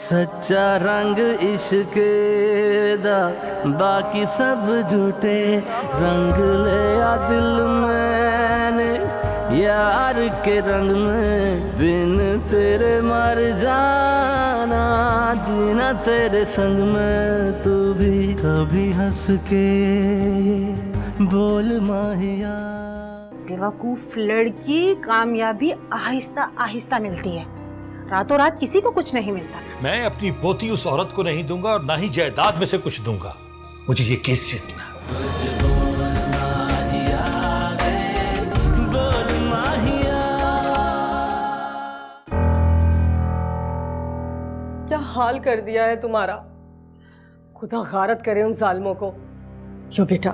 सच्चा रंग इश्क दा बाकी सब झूठे रंग ले आ दिल मैंने यार के रंग में बिन तेरे मर जाना जीना तेरे संग में तू भी कभी हंस के बोल माहिया। बेवकूफ लड़की कामयाबी आहिस्ता आहिस्ता मिलती है, रातों रात किसी को कुछ नहीं मिलता। मैं अपनी पोती उस औरत को नहीं दूंगा और ना ही जायदाद में से कुछ दूंगा। मुझे ये केस जीतना। क्या हाल कर दिया है तुम्हारा, खुदा गारत करे उन जालिमों को। लो बेटा,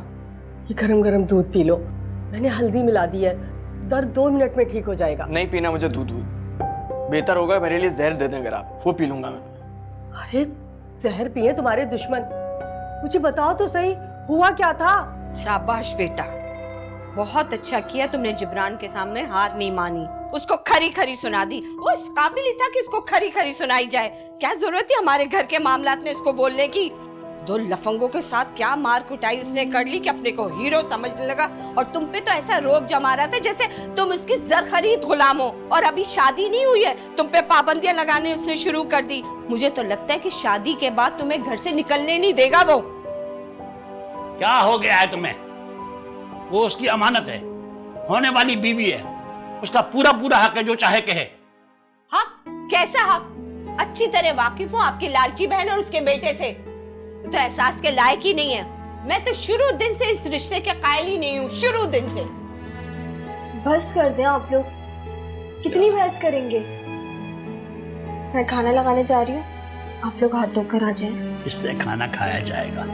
ये गरम गरम दूध पी लो, मैंने हल्दी मिला दी है, दर्द 2 मिनट में ठीक हो जाएगा। नहीं पीना मुझे दूध, बेहतर होगा मेरे लिए जहर दे दें अगर आप, वो पी लूंगा मैं। अरे जहर पिए तुम्हारे दुश्मन, मुझे बताओ तो सही हुआ क्या था। शाबाश बेटा, बहुत अच्छा किया तुमने जिब्रान के सामने हार नहीं मानी, उसको खरी खरी सुना दी। वो इस काबिल ही था कि उसको खरी खरी सुनाई जाए। क्या जरूरत है हमारे घर के मामलात में इसको बोलने की। 2 लफंगों के साथ क्या मार कुटाई उसने कर ली कि अपने को हीरो समझने लगा, और तुम पे तो ऐसा रोब जमा रहा था जैसे तुम उसकी जर खरीद गुलाम हो। और अभी शादी नहीं हुई है, तुम पे पाबंदियां लगाने उसने शुरू कर दी। मुझे तो लगता है कि शादी के बाद तुम्हें घर से निकलने नहीं देगा वो। क्या हो गया है तुम्हें? वो उसकी अमानत है, होने वाली बीवी है, उसका पूरा पूरा हक है जो चाहे कहे। हक? कैसा हक? अच्छी तरह वाकिफ हूँ आपकी लालची बहन और उसके बेटे से, तो एहसास के लायक ही नहीं है। मैं तो शुरू दिन से इस रिश्ते के कायल ही नहीं हूँ, शुरू दिन से। बस कर दें आप लोग, कितनी बहस करेंगे। मैं खाना लगाने जा रही हूँ, आप लोग हाथ धोकर आ जाएं। इससे खाना खाया जाएगा।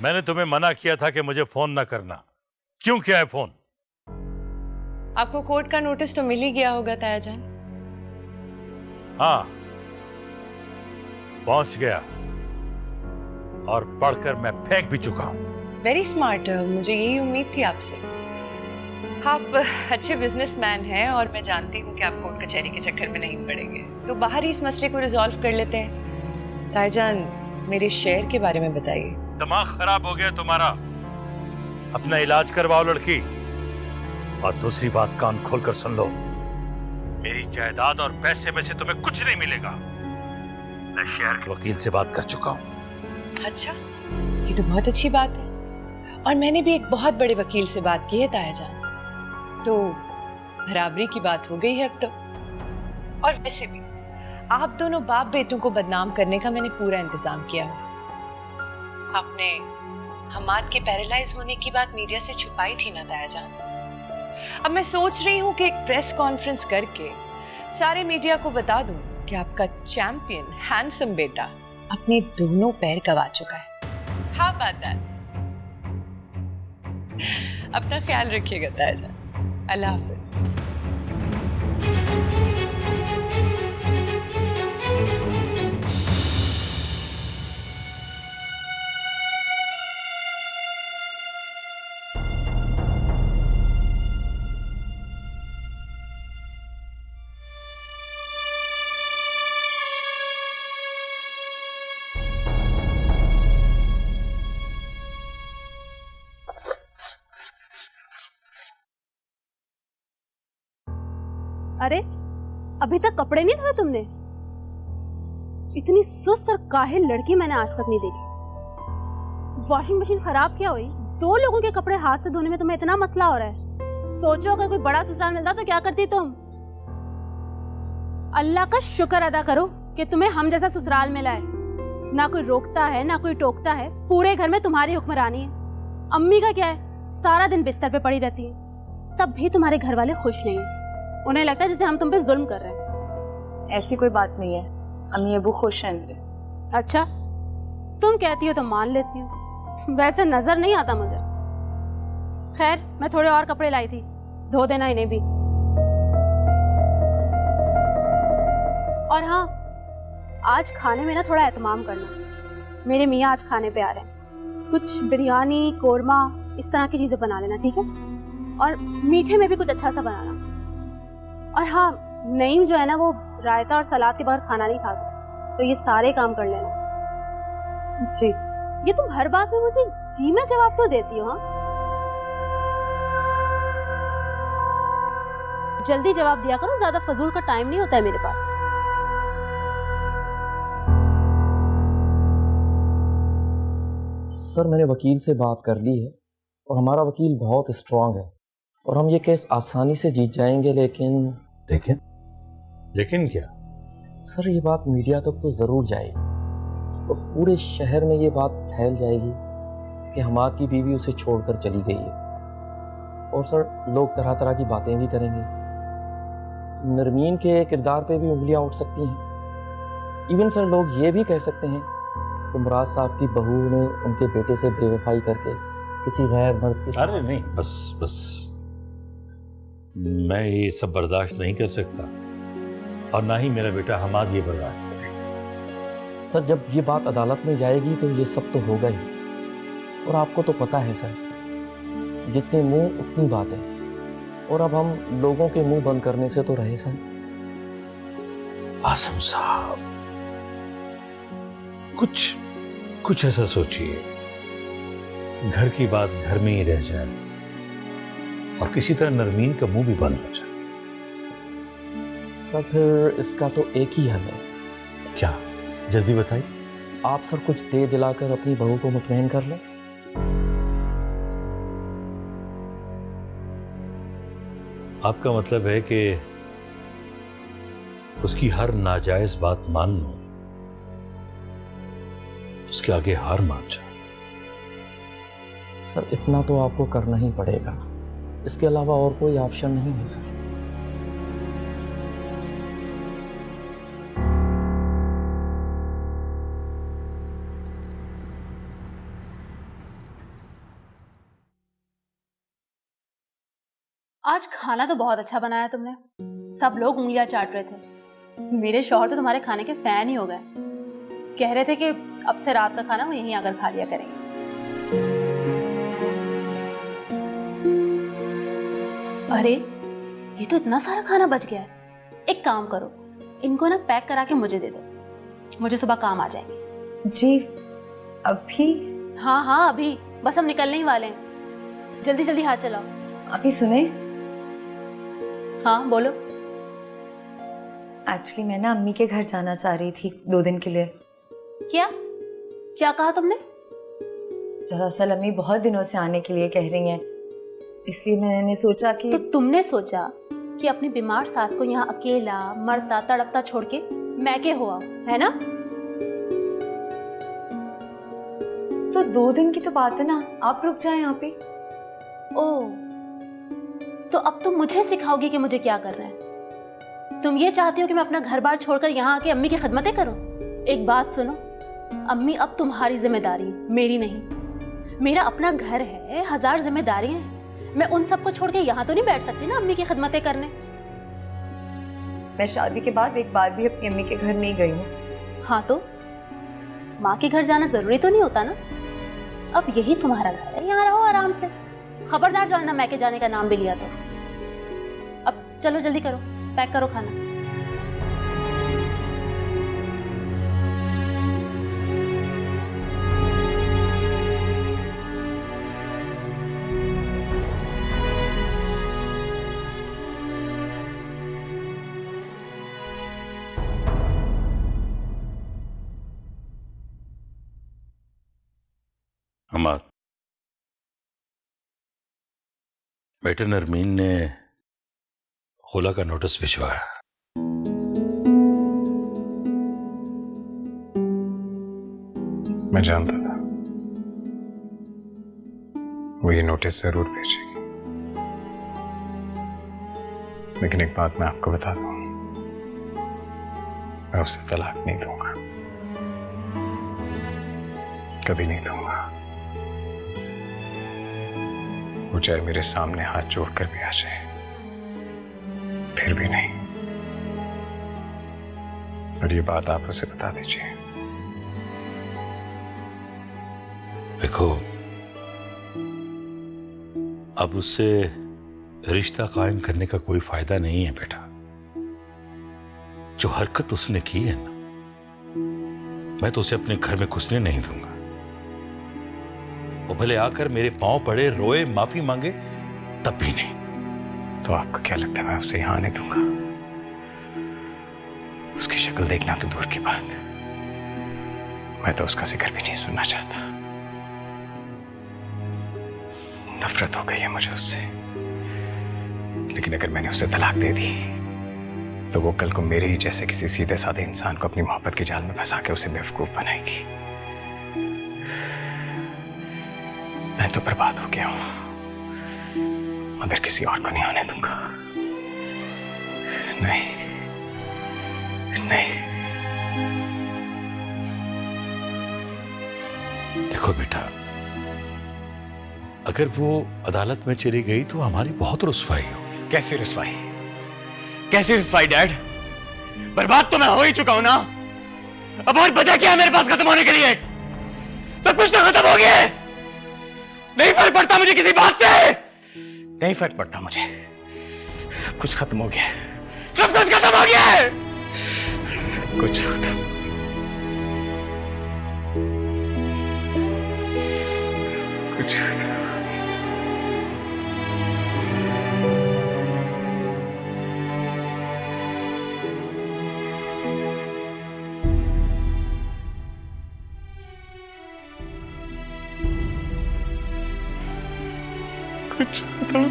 मैंने तुम्हें मना किया था कि मुझे फोन न करना, क्यों किया है फोन? आपको कोर्ट का नोटिस तो मिल ही गया होगा ताया जान। हाँ, पहुंच गया और पढ़कर मैं फेंक भी चुका हूं। वेरी स्मार्ट, मुझे यही उम्मीद थी आपसे। आप अच्छे बिजनेसमैन हैं और मैं जानती हूँ कि आप कोर्ट कचहरी के चक्कर में नहीं पड़ेंगे, तो बाहर ही इस मसले को रिजॉल्व कर लेते हैं। ताया जान, मेरे शेयर के बारे में बताइए। दिमाग खराब हो गया तुम्हारा, अपना इलाज करवाओ लड़की। और दूसरी बात कान खोलकर सुन लो, मेरी जायदाद और पैसे में से तुम्हें कुछ नहीं मिलेगा। मैं शहर के वकील से बात कर चुका हूं। अच्छा, ये तो बहुत अच्छी बात है, और मैंने भी एक बहुत बड़े वकील से बात की है ताया जान, तो बराबरी की बात हो गई है अब तो। और वैसे भी आप दोनों बाप बेटों को बदनाम करने का मैंने पूरा इंतजाम किया है। आपने हमाद के पैरालाइज होने की बात मीडिया से छुपाई थी ना ताया जान। अब मैं सोच रही हूँ कि एक प्रेस कॉन्फ्रेंस करके सारे मीडिया को बता दूं कि आपका चैंपियन हैंडसम बेटा अपने दोनों पैर गवा चुका है। हाँ बात है। अपना ख्याल रखिएगा ताया जान। अल्लाह हाफिज। अरे अभी तक कपड़े नहीं धोए तुमने? इतनी सुस्त और काहिल लड़की मैंने आज तक नहीं देखी। वॉशिंग मशीन खराब क्या हुई? 2 लोगों के कपड़े हाथ से धोने में तुम्हें इतना मसला हो रहा है। सोचो अगर कोई बड़ा ससुराल मिलता तो क्या करती तुम? अल्लाह का शुक्र अदा करो कि तुम्हें हम जैसा ससुराल मिला है। ना कोई रोकता है ना कोई टोकता है, पूरे घर में तुम्हारी हुक्मरानी है। अम्मी का क्या है, सारा दिन बिस्तर पे पड़ी रहती है, तब भी तुम्हारे घर वाले खुश नहीं है। उन्हें लगता है जैसे हम तुम पे जुल्म कर रहे हैं। ऐसी कोई बात नहीं है, अम्मी अबू खुश हैं। अच्छा, तुम कहती हो तो मान लेती हूँ, वैसे नजर नहीं आता मुझे। खैर, मैं थोड़े और कपड़े लाई थी, धो देना इन्हें भी। और हाँ, आज खाने में ना थोड़ा एहतमाम करना। मेरे मियाँ आज खाने पे आ रहे हैं, कुछ बिरयानी, कोरमा, इस तरह की चीजें बना लेना, ठीक है? और मीठे में भी कुछ अच्छा सा बनाना। और हाँ, नईम जो है ना, वो रायता और सलाद के बगैर खाना नहीं खाता, तो ये सारे काम कर लेना। जी। ये तुम हर बात में मुझे जी में जवाब क्यों देती हो? हाँ, जल्दी जवाब दिया करो, ज्यादा फजूल का टाइम नहीं होता है मेरे पास। सर, मैंने वकील से बात कर ली है और हमारा वकील बहुत स्ट्रांग है और हम ये केस आसानी से जीत जाएंगे। लेकिन लेकिन क्या? सर, ये बात मीडिया तक तो जरूर जाएगी और पूरे शहर में ये बात फैल जाएगी कि हमाद की बीवी उसे छोड़कर चली गई है। और सर, लोग तरह तरह की बातें भी करेंगे। नरमीन के किरदार पे भी उंगलियां उठ सकती हैं। इवन सर, लोग ये भी कह सकते हैं कि मुराद साहब की बहू ने उनके बेटे से बेवफाई करके किसी गैर मर्द के। अरे नहीं, बस मैं ये सब बर्दाश्त नहीं कर सकता और ना ही मेरा बेटा हमाद ये बर्दाश्त करेगा। सर, जब ये बात अदालत में जाएगी तो ये सब तो होगा ही। और आपको तो पता है सर, जितने मुंह उतनी बात है। और अब हम लोगों के मुंह बंद करने से तो रहे सर। आसम साहब, कुछ ऐसा सोचिए, घर की बात घर में ही रह जाए और किसी तरह नरमीन का मुंह भी बंद हो जाए। सर, फिर इसका तो एक ही हल है। क्या? जल्दी बताइए। आप सर कुछ दे दिलाकर अपनी बहू को मुतमईन कर लें। आपका मतलब है कि उसकी हर नाजायज बात मान लो, उसके आगे हार मान जाओ? सर, इतना तो आपको करना ही पड़ेगा, इसके अलावा और कोई ऑप्शन नहीं है सर। आज खाना तो बहुत अच्छा बनाया तुमने, सब लोग उंगलियां चाट रहे थे। मेरे शौहर तो तुम्हारे खाने के फैन ही हो गए, कह रहे थे कि अब से रात का खाना वो यहीं आकर खा लिया करेंगे। अरे, ये तो इतना सारा खाना बच गया है। एक काम करो, इनको ना पैक करा के मुझे दे दो, मुझे सुबह काम आ जाएंगे। जी अभी? हाँ अभी, बस हम निकलने ही वाले हैं। जल्दी जल्दी हाथ चलाओ। अभी सुने, हाँ बोलो। एक्चुअली मैं ना अम्मी के घर जाना चाह रही थी 2 दिन के लिए। क्या कहा तुमने? दरअसल अम्मी बहुत दिनों से आने के लिए कह रही हैं, इसलिए मैंने सोचा कि। तो तुमने सोचा कि अपनी बीमार सास को यहाँ अकेला मरता तड़पता छोड़ के मैके हो आओ, है ना? तो 2 दिन की तो बात है ना, आप रुक जाए यहाँ पे। ओह, तो अब तुम मुझे सिखाओगी कि मुझे क्या करना है? तुम ये चाहती हो कि मैं अपना घर बार छोड़कर यहाँ आके अम्मी की खिदमतें करूं? एक बात सुनो, अम्मी अब तुम्हारी जिम्मेदारी है, मेरी नहीं। मेरा अपना घर है, 1000 जिम्मेदारियां हैं। मैं उन सबको छोड़ के यहाँ तो नहीं बैठ सकती ना अम्मी की खिदमतें करने। मैं शादी के बाद एक बार भी अपनी अम्मी के घर नहीं गई हूँ। हाँ तो माँ के घर जाना जरूरी तो नहीं होता ना? अब यही तुम्हारा घर है, यहाँ रहो आराम से। खबरदार जो है ना मैके जाने का नाम भी लिया तो। अब चलो जल्दी करो, पैक करो खाना। हमाद, बेटे नरमीन ने खुला का नोटिस भिजवाया। मैं जानता था वो ये नोटिस जरूर भेजेगी, लेकिन एक बात मैं आपको बता दूं, मैं उसे तलाक नहीं दूंगा, कभी नहीं दूंगा। वो चाहे मेरे सामने हाथ जोड़कर भी आ जाए, फिर भी नहीं। और ये बात आप उसे बता दीजिए। देखो, अब उससे रिश्ता कायम करने का कोई फायदा नहीं है बेटा। जो हरकत उसने की है ना, मैं तो उसे अपने घर में घुसने नहीं दूंगा। वो भले आकर मेरे पांव पड़े, रोए, माफी मांगे, तब भी नहीं। तो आपको क्या लगता है मैं उसे यहां आने दूंगा? उसकी शक्ल देखना तो दूर की बात, मैं तो उसका जिक्र भी नहीं सुनना चाहता। नफरत हो गई है मुझे उससे। लेकिन अगर मैंने उसे तलाक दे दी तो वो कल को मेरे ही जैसे किसी सीधे साधे इंसान को अपनी मोहब्बत की जाल में फंसा के उसे बेवकूफ बनाएगी। मैं तो बर्बाद हो गया हूं, मगर किसी और को नहीं आने दूंगा। नहीं नहीं। देखो बेटा, अगर वो अदालत में चली गई तो हमारी बहुत रुसवाई हो। कैसी रुसवाई? कैसी रुसवाई डैड? बर्बाद तो मैं हो ही चुका हूं ना। अब और बचा क्या है मेरे पास खत्म होने के लिए? सब कुछ तो खत्म हो गया है। नहीं फर्क पड़ता मुझे किसी बात से, नहीं फर्क पड़ता मुझे। सब कुछ खत्म हो गया, सब कुछ खत्म हो गया है, सब कुछ खत्म। कुछ कुछ खत्म।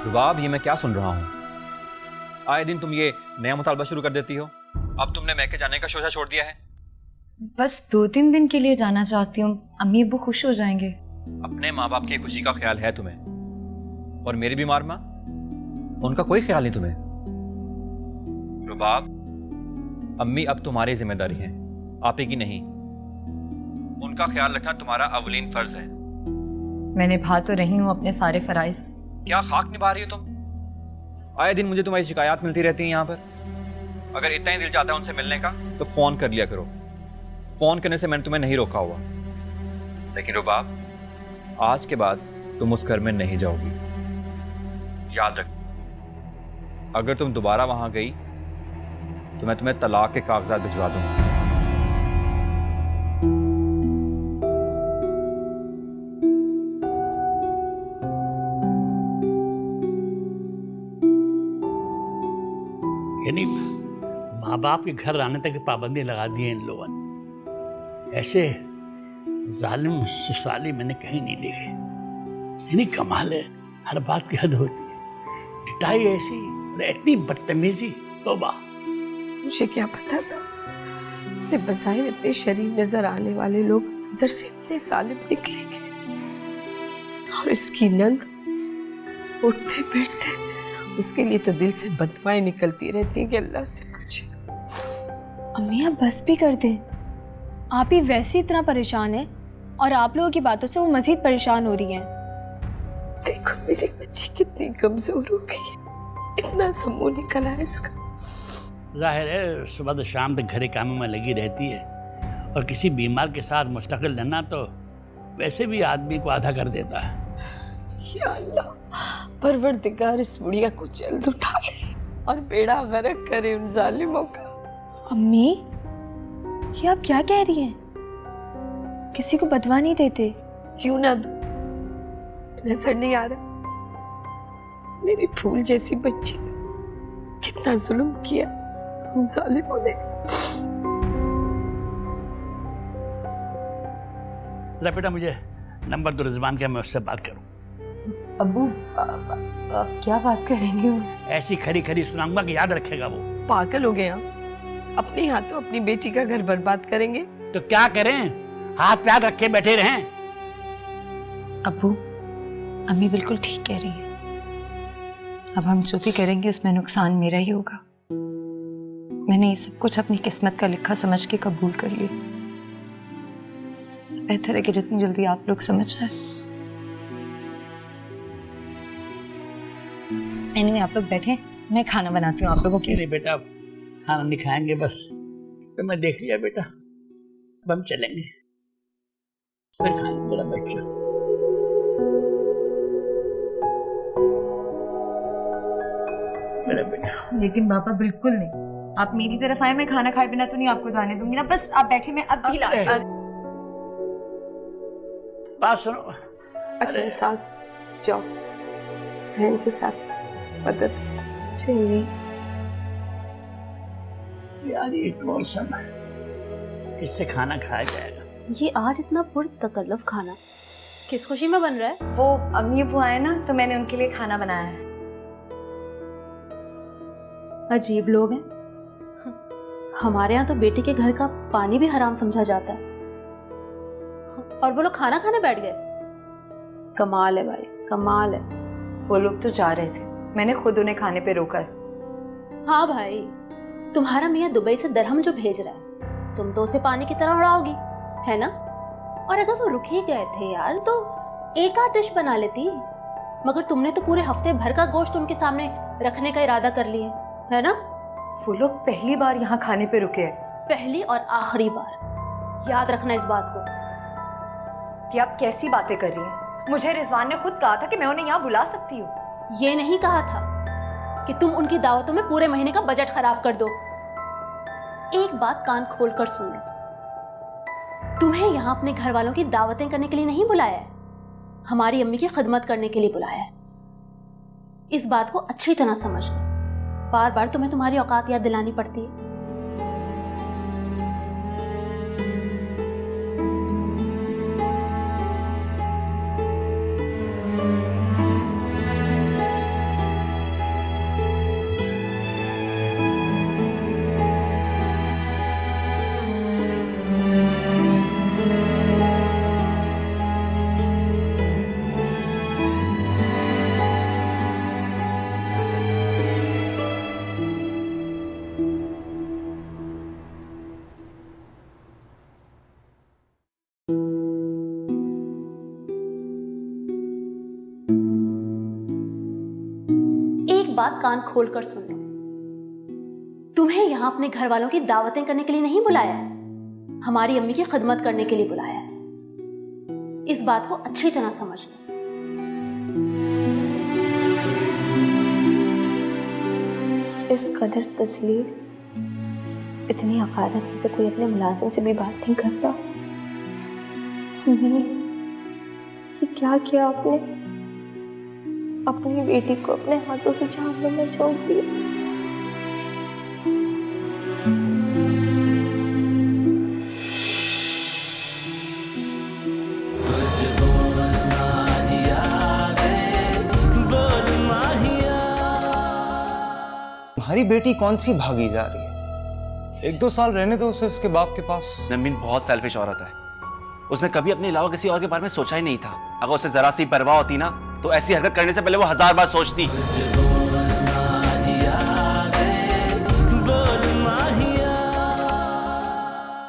रुबाब, ये मैं क्या सुन रहा हूँ? आए दिन तुम ये नया मुतालबा शुरू कर देती हो। अब तुमने मैके जाने का शोशा छोड़ दिया है। बस 2-3 दिन के लिए जाना चाहती हूँ, अम्मी अब्बू खुश हो जाएंगे। अपने माँ बाप की खुशी का ख्याल है तुम्हें, और मेरी बीमार माँ, उनका कोई ख्याल नहीं तुम्हें। रुबाब, अम्मी अब तुम्हारी जिम्मेदारी है, आप ही की नहीं। उनका ख्याल रखना तुम्हारा अवलीन फर्ज है। मैं निभा तो रही हूँ अपने सारे फराइज। क्या खाक निभा रही हो तुम? आए दिन मुझे तुम्हारी शिकायत मिलती रहती है यहाँ पर। अगर इतना ही दिल चाहता है उनसे मिलने का तो फोन कर लिया करो। फोन करने से मैंने तुम्हें नहीं रोका हुआ। लेकिन रुबाब, आज के बाद तुम उस घर में नहीं जाओगी, याद रख। अगर तुम दोबारा वहां गई तो मैं तुम्हें तलाक के कागजात भिजवा दूंगा। यानी माँ बाप के घर आने तक पाबंदी लगा दी है इन लोगों ने। ऐसे जालिम ससुराली मैंने कहीं नहीं देखे। यानी कमाल है, हर बात की हद होती है। पिटाई ऐसी और इतनी बदतमीजी, तौबा। मुझे क्या पता था कि बज़ाहिर इतने शरीफ नजर आने वाले लोग अंदर से इतने जालिम निकलेंगे। और इसकी नंद उठते बैठते उसके लिए तो दिल से बददुआएं निकलती रहती हैं कि अल्लाह से पूछे। अम्मी आप बस भी कर दें, आप ही वैसे इतना परेशान हैं और आप लोगों की बातों से वो मजीद परेशान हो रही हैं। देखो मेरी बच्ची कितनी कमजोर हो गई है, इतना समूह निकला है इसका। जाहिर है सुबह से शाम तक घरे कामों में लगी रहती है, और किसी बीमार के साथ मुस्तकिल रहना तो वैसे भी आदमी को आधा कर देता है। या अल्लाह, परवरदिगार इस बुढ़िया को जल्द उठा ले और बेड़ा गर्क करे उन जालिमों का। अम्मी, ये आप क्या कह रही हैं? किसी को बदवा नहीं देते? क्यों ना दूं? नजर नहीं आ रहा मेरी फूल जैसी बच्ची ने कितना जुल्म किया उन जालिमों ने। जरा बेटा मुझे नंबर दो रिजवान का, मैं उससे बात करूं। अब्बू क्या बात करेंगे मुझसे? ऐसी खरी खरी सुनाऊंगा कि याद रखेगा वो। पागल हो गए आप? अपने हाथों अपनी बेटी का घर बर्बाद करेंगे तो क्या करें, हाथ पैर रखे बैठे रहें? अब्बू, अम्मी बिल्कुल ठीक कह रही है। अब हम जो भी करेंगे उसमें नुकसान मेरा ही होगा। मैंने ये सब कुछ अपनी किस्मत का लिखा समझ के कबूल कर लिया। बेहतर है कि जितनी जल्दी आप लोग समझ जाए। एनीवे आप लोग बैठे, मैं खाना बनाती हूँ आप लोगों के लिए। नहीं बेटा, खाना नहीं खाएंगे बस, तो मैं देख लिया बेटा, अब हम चलेंगे फिर खाएंगे मेरा बच्चा। मेरा बेटा। लेकिन पापा बिल्कुल नहीं, आप मेरी तरफ आए, मैं खाना खाए बिना तो नहीं आपको जाने दूंगी ना। बस आप बैठे, मैं अब भी ला। बात सुनो। अच्छा सास जाओ बहन के साथ मदद चाहिए। यार ये कौन सा किससे खाना खाया जाएगा? ये आज इतना पुरतकल्लुफ़ खाना किस खुशी में बन रहा है? वो अम्मी अब्बू आए ना, तो मैंने उनके लिए खाना बनाया है। अजीब लोग हैं। हमारे यहाँ तो बेटी के घर का पानी भी हराम समझा जाता है, और वो लोग खाना खाने बैठ गए। कमाल है भाई, कमाल है। वो लोग तो जा रहे थे, मैंने खुद उन्हें खाने पे रोका है। हाँ भाई, तुम्हारा मियाँ दुबई से दरहम जो भेज रहा है, तुम तो उसे पानी की तरह उड़ाओगी, है ना? और अगर वो रुक ही गए थे यार, तो एक आध डिश बना लेती। मगर तुमने तो पूरे हफ्ते भर का गोश्त उनके सामने रखने का इरादा कर लिए, है ना? वो लोग पहली बार यहाँ खाने पे रुके हैं। पहली और आखिरी बार, याद रखना इस बात को। कि आप कैसी बातें कर रही हैं? मुझे रिजवान ने खुद कहा था कि मैं उन्हें यहाँ बुला सकती हूँ। ये नहीं कहा था कि तुम उनकी दावतों में पूरे महीने का बजट खराब कर दो। एक बात कान खोल कर सुन लो, तुम्हें यहाँ अपने घर वालों की दावतें करने के लिए नहीं बुलाया है, हमारी अम्मी की खिदमत करने के लिए बुलाया है। इस बात को अच्छी तरह समझ लो, बार बार तुम्हें तुम्हारी औकात याद दिलानी पड़ती है। बात कान खोल कर सुन लो, तुम्हें यहां अपने घर वालों की दावतें करने के लिए नहीं बुलाया है, हमारी अम्मी की खिदमत करने के लिए बुलाया है। इस बात को अच्छी तरह समझ लो। इस कदर तस्लीर, इतनी हकारत से तो कोई अपने मुलाजिम से भी बात नहीं करता। ये क्या किया आपने? अपनी बेटी को अपने हाथों से जहन्नम में झोंक दिया। तुम्हारी बेटी कौन सी भागी जा रही है? 1-2 साल रहने दो उसे उसके बाप के पास। नमीन बहुत सेल्फिश औरत है, उसने कभी अपने अलावा किसी और के बारे में सोचा ही नहीं था। अगर उसे जरा सी परवाह होती ना, तो ऐसी हरकत करने से पहले वो 1000 बार सोचती।